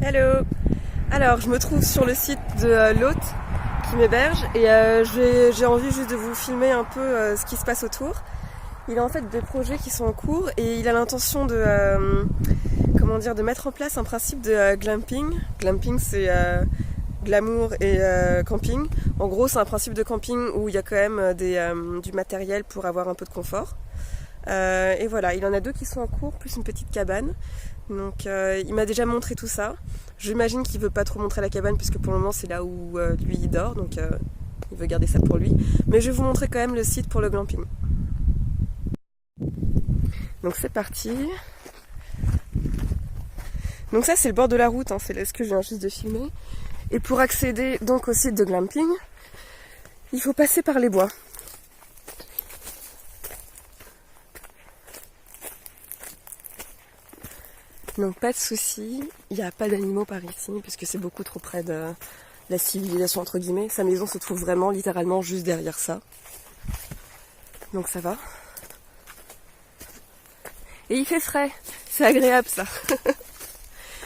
Hello. Alors, je me trouve sur le site de l'hôte qui m'héberge et j'ai envie juste de vous filmer un peu ce qui se passe autour. Il a en fait des projets qui sont en cours et il a l'intention de, de mettre en place un principe de glamping. Glamping, c'est glamour et camping. En gros, c'est un principe de camping où il y a quand même du matériel pour avoir un peu de confort. Et voilà, il en a deux qui sont en cours, plus une petite cabane. Donc il m'a déjà montré tout ça. J'imagine qu'il veut pas trop montrer la cabane puisque pour le moment c'est là où lui il dort, donc il veut garder ça pour lui. Mais je vais vous montrer quand même le site pour le glamping. Donc c'est parti. Donc ça c'est le bord de la route, hein, c'est ce que je viens juste de filmer. Et pour accéder donc au site de glamping, il faut passer par les bois. Donc pas de soucis, il n'y a pas d'animaux par ici puisque c'est beaucoup trop près de la civilisation entre guillemets. Sa maison se trouve vraiment littéralement juste derrière ça. Donc ça va. Et il fait frais, c'est agréable ça.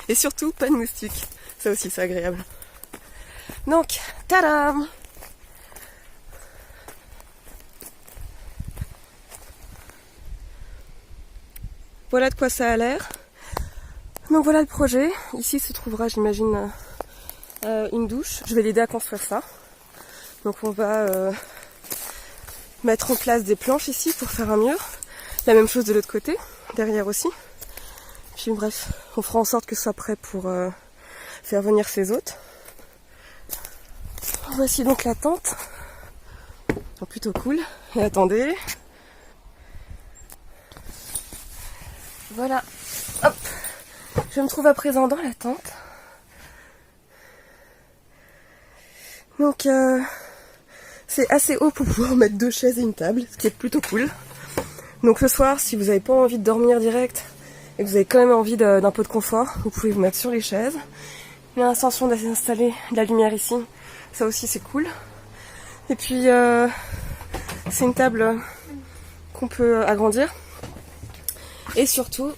Et surtout pas de moustiques, ça aussi c'est agréable. Donc, tadam! Voilà de quoi ça a l'air. Donc voilà le projet. Ici se trouvera, j'imagine, une douche. Je vais l'aider à construire ça. Donc on va mettre en place des planches ici pour faire un mur. La même chose de l'autre côté, derrière aussi. Puis bref, on fera en sorte que ce soit prêt pour faire venir ses hôtes. Voici donc la tente. Donc plutôt cool. Et attendez. Voilà. Hop. Je me trouve à présent dans la tente. Donc c'est assez haut pour pouvoir mettre deux chaises et une table, ce qui est plutôt cool. Donc le soir, si vous n'avez pas envie de dormir direct et que vous avez quand même envie d'un peu de confort, vous pouvez vous mettre sur les chaises. Il y a l'intention d'installer de la lumière ici, ça aussi c'est cool. Et puis c'est une table qu'on peut agrandir. Et surtout,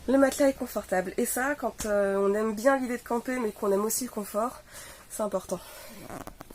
le matelas est confortable. Et ça, quand on aime bien l'idée de camper mais qu'on aime aussi le confort, c'est important.